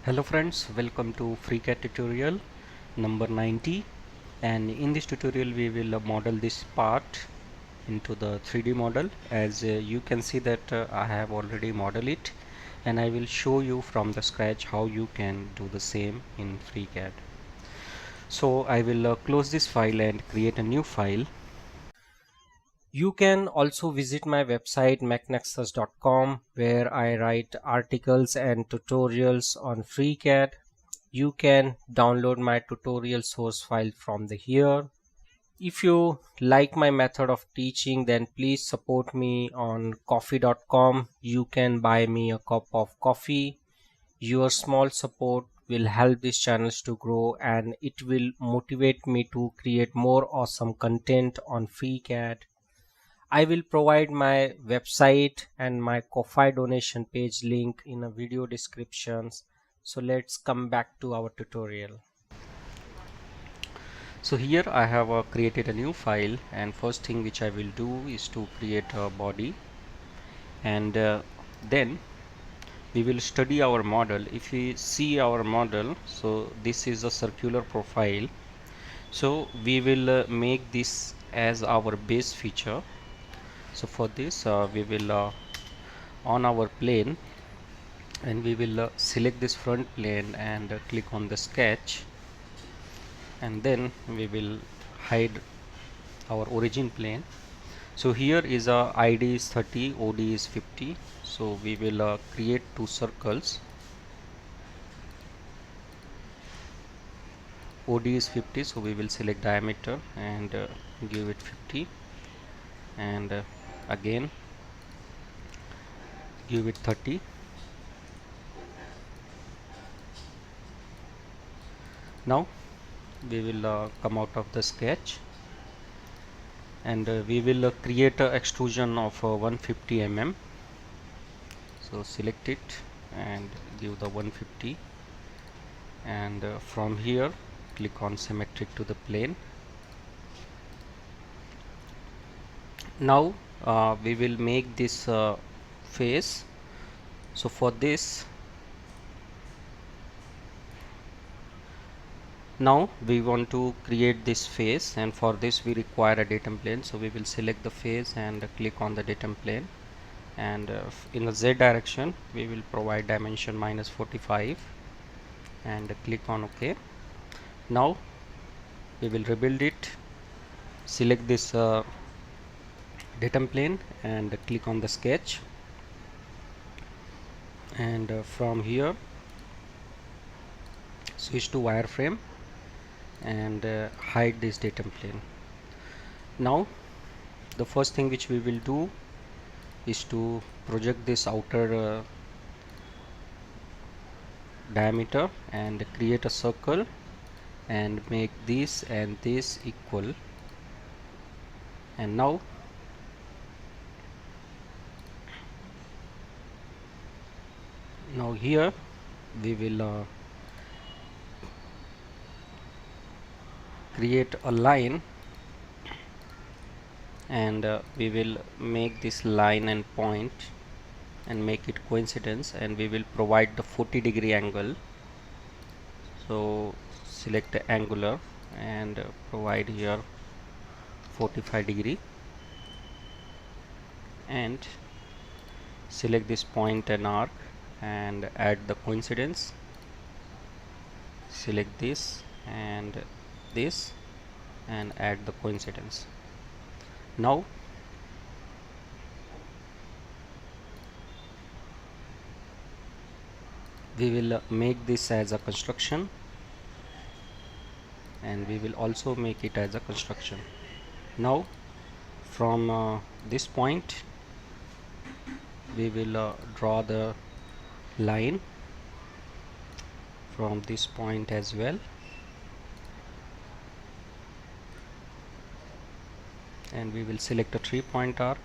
Hello friends, welcome to FreeCAD tutorial number 90, and in this tutorial we will model this part into the 3D model. As you can see that I have already modeled it, and I will show you from the scratch how you can do the same in FreeCAD. So I will close this file and create a new file. You can also visit my website mechnexus.com, where I write articles and tutorials on FreeCAD. You can download my tutorial source file from here. If you like my method of teaching, then please support me on coffee.com. You can buy me a cup of coffee. Your small support will help these channels to grow, and it will motivate me to create more awesome content on FreeCAD. I will provide my website and my Ko-Fi donation page link in a video descriptions. So let's come back to our tutorial. So here I have created a new file, and first thing which I will do is to create a body, and then we will study our model. If we see our model, so this is a circular profile, so we will make this as our base feature. So for this we will on our plane, and we will select this front plane and click on the sketch, and then we will hide our origin plane. So here is a ID is 30, OD is 50. So we will create two circles. OD is 50, so we will select diameter and give it 50, and again give it 30. Now we will come out of the sketch, and we will create a extrusion of 150 mm. So select it and give the 150, and from here click on symmetric to the plane. Now we will make this face. So for this, now we want to create this face, and for this we require a datum plane. So we will select the face and click on the datum plane, and in the Z direction we will provide dimension -45 and click on OK. Now we will rebuild it. Select this datum plane and click on the sketch, and from here switch to wireframe and hide this datum plane. Now the first thing which we will do is to project this outer diameter and create a circle and make this and this equal. And now here we will create a line, and we will make this line and point and make it coincidence, and we will provide the 40-degree angle. So select the angular and provide here 45-degree, and select this point and arc and add the coincidence. Select this and this and add the coincidence. Now we will make this as a construction, and we will also make it as a construction. Now from this point we will draw the line from this point as well, and we will select a 3-point arc,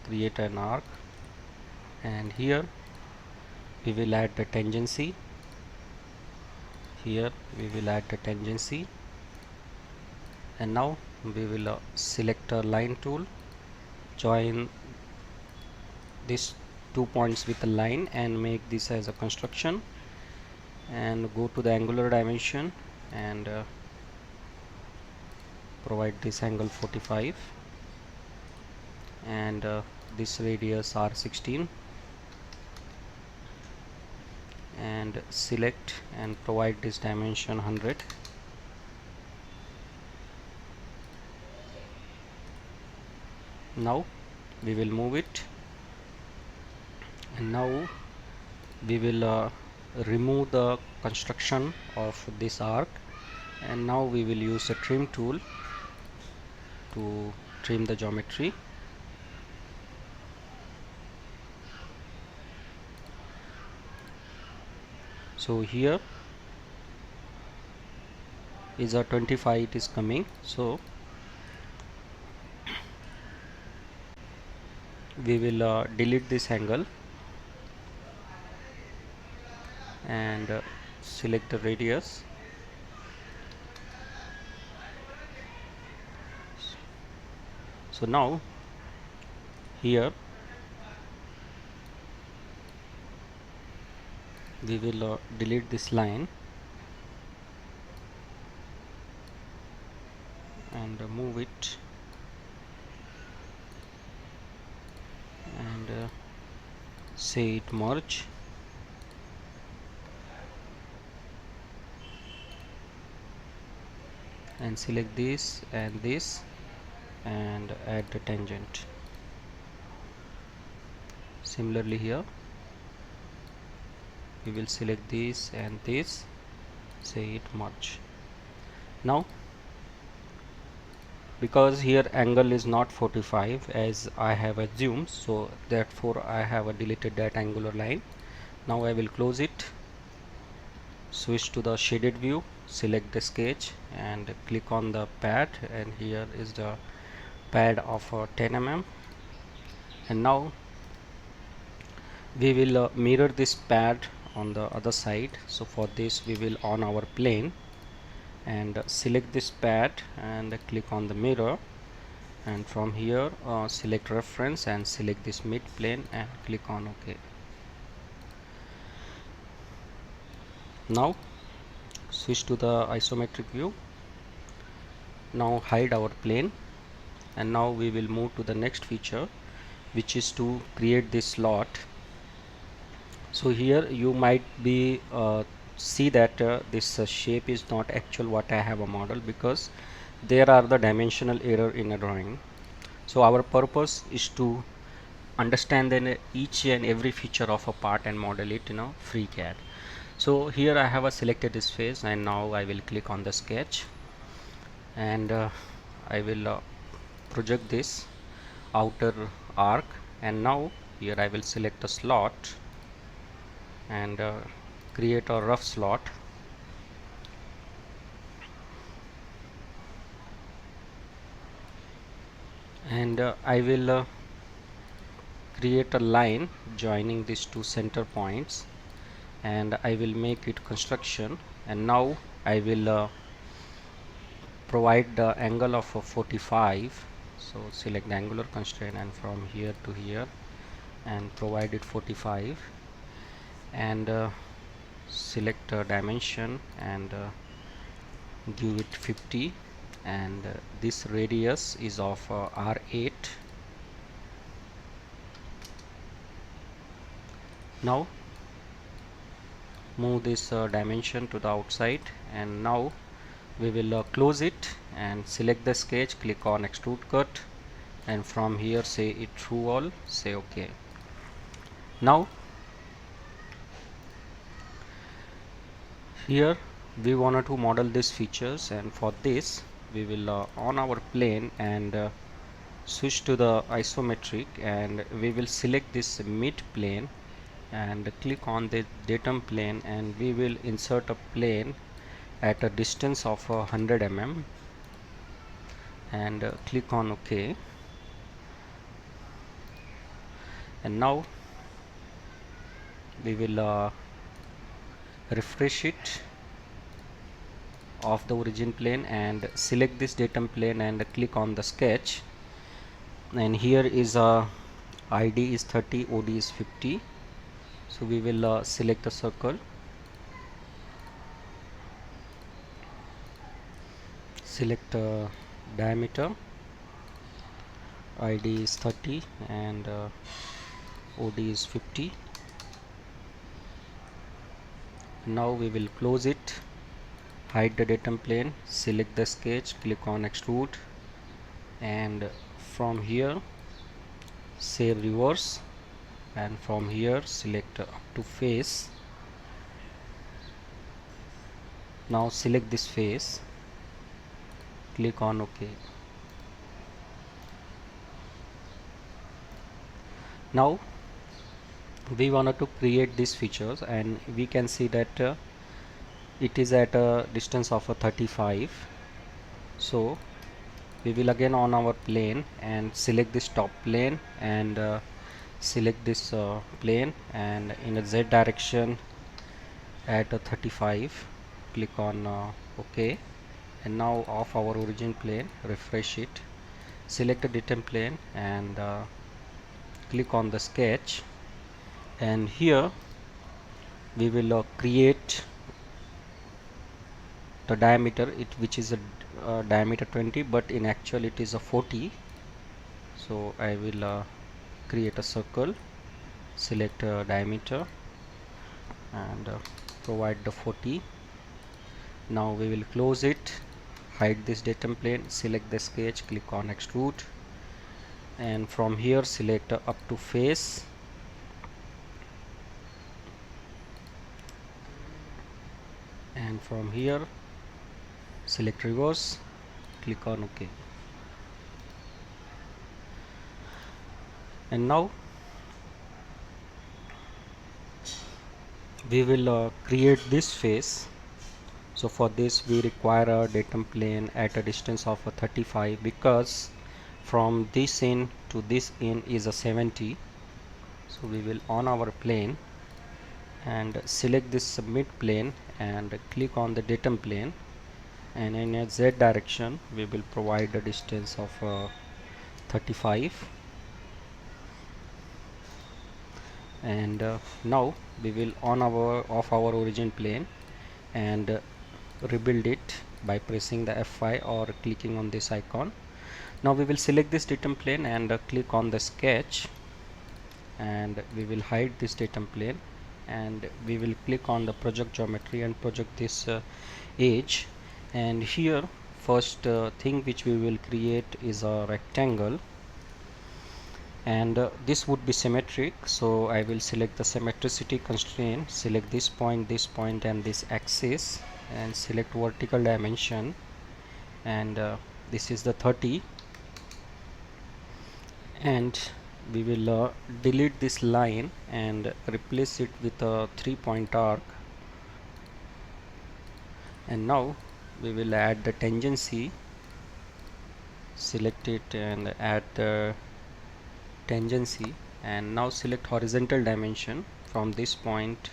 create an arc, and here we will add the tangency. Here we will add the tangency, and now we will select a line tool, join this 2 points with a line and make this as a construction, and go to the angular dimension and provide this angle 45 and this radius R16, and select and provide this dimension 100. Now we will move it, and now we will remove the construction of this arc, and now we will use a trim tool to trim the geometry. So here is a 25 it is coming, so we will delete this angle and select the radius. So now here we will delete this line and move it, and say it merge, and select this and this and add the tangent. Similarly here we will select this and this, say it merge. Now because here angle is not 45 as I have assumed, so therefore I have deleted that angular line. Now I will close it, switch to the shaded view, select the sketch and click on the pad, and here is the pad of 10 mm, and now we will mirror this pad on the other side. So for this we will on our plane and select this pad and click on the mirror, and from here select reference and select this mid plane and click on OK. Now switch to the isometric view. Now hide our plane, and now we will move to the next feature, which is to create this slot. So here you might be see that this shape is not actual what I have a model, because there are the dimensional error in a drawing. So our purpose is to understand then each and every feature of a part and model it in a FreeCAD. So here I have selected this face, and now I will click on the sketch, and I will project this outer arc, and now here I will select a slot and create a rough slot, and I will create a line joining these two center points, and I will make it construction, and now I will provide the angle of 45. So select the angular constraint and from here to here and provide it 45, and select a dimension and give it 50, and this radius is of R8. Now move this dimension to the outside, and now we will close it and select the sketch, click on extrude cut, and from here say it true all, say OK. Now here we wanted to model these features, and for this we will on our plane and switch to the isometric, and we will select this mid plane and click on the datum plane, and we will insert a plane at a distance of 100 mm and click on OK. And now we will refresh it of the origin plane and select this datum plane and click on the sketch, and here is a ID is 30, OD is 50. So we will select a circle, select diameter, ID is 30 and OD is 50. Now we will close it, hide the datum plane, select the sketch, click on extrude, and from here save reverse, and from here select up to face. Now select this face, click on OK. Now we wanted to create these features, and we can see that it is at a distance of a 35. So we will again on our plane and select this top plane and select this plane, and in a Z direction at a 35, click on OK. And now off our origin plane, refresh it, select the datum plane and click on the sketch, and here we will create the diameter, which is a diameter 20, but in actual it is a 40. So I will create a circle, select diameter and provide the 40. Now we will close it, hide this datum plane, select the sketch, click on extrude, and from here select up to face, and from here select reverse, click on OK. And now we will create this face. So for this we require a datum plane at a distance of a 35, because from this in to this in is a 70. So we will on our plane and select this mid plane and click on the datum plane, and in a Z direction we will provide a distance of 35. And now we will on our off our origin plane and rebuild it by pressing the F5 or clicking on this icon. Now we will select this datum plane and click on the sketch, and we will hide this datum plane, and we will click on the project geometry and project this edge. And here first thing which we will create is a rectangle, and this would be symmetric. So I will select the symmetricity constraint, select this point and this axis, and select vertical dimension, and this is the 30, and we will delete this line and replace it with a 3-point arc. And now we will add the tangency, select it and add the tangency, and now select horizontal dimension from this point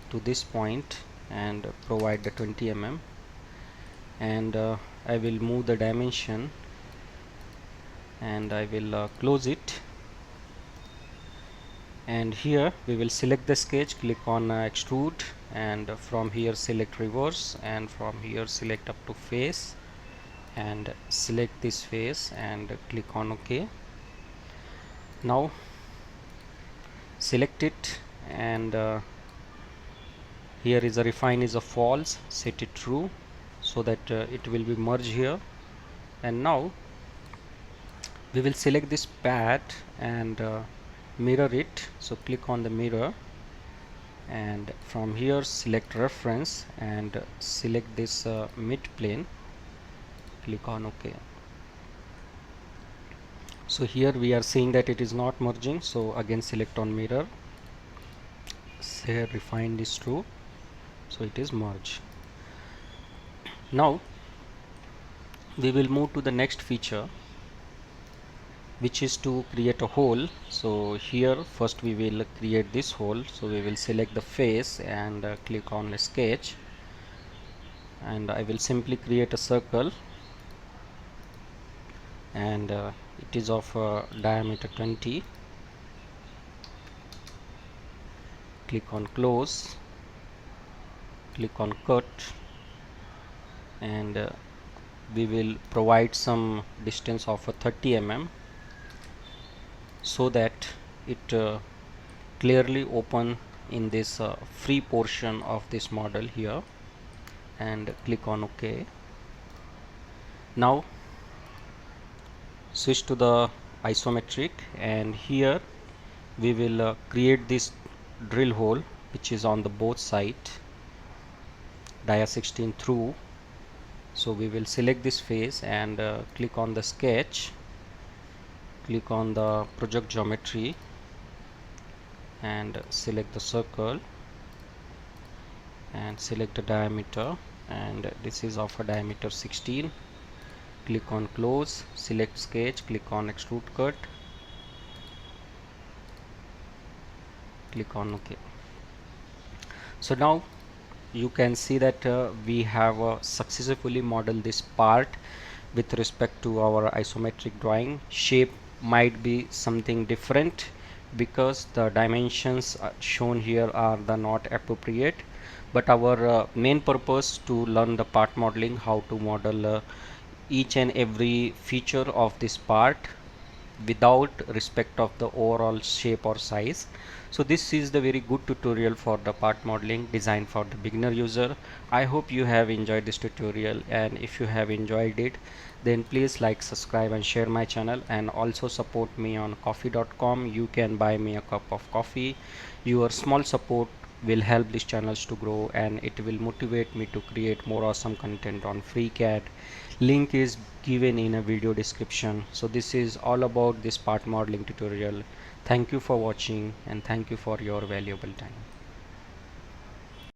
to this point and provide the 20 mm, and I will move the dimension and I will close it. And here we will select the sketch, click on extrude, and from here select reverse, and from here select up to face and select this face and click on OK. Now select it, and here is a refine is a false, set it true so that it will be merged here. And now we will select this pad and mirror it, so click on the mirror, and from here select reference and select this mid plane, click on OK. So here we are seeing that it is not merging, so again select on mirror, say refine is true, so it is merged. Now we will move to the next feature, which is to create a hole. So here first we will create this hole, so we will select the face and click on the sketch, and I will simply create a circle, and it is of diameter 20, click on close, click on cut, and we will provide some distance of 30 mm so that it clearly open in this free portion of this model here, and click on OK. Now switch to the isometric, and here we will create this drill hole which is on the both side dia 16 through. So we will select this face and click on the sketch, click on the project geometry and select the circle and select the diameter, and this is of a diameter 16. Click on close, select sketch, click on extrude cut, click on OK. So now you can see that we have successfully modeled this part with respect to our isometric drawing. Shape might be something different because the dimensions shown here are the not appropriate, but our main purpose to learn the part modeling, how to model each and every feature of this part without respect of the overall shape or size. So this is the very good tutorial for the part modeling designed for the beginner user. I hope you have enjoyed this tutorial, and if you have enjoyed it, then please like, subscribe and share my channel, and also support me on coffee.com. You can buy me a cup of coffee. Your small support will help these channels to grow, and it will motivate me to create more awesome content on FreeCAD. Link is given in a video description. So this is all about this part modeling tutorial. Thank you for watching, and thank you for your valuable time.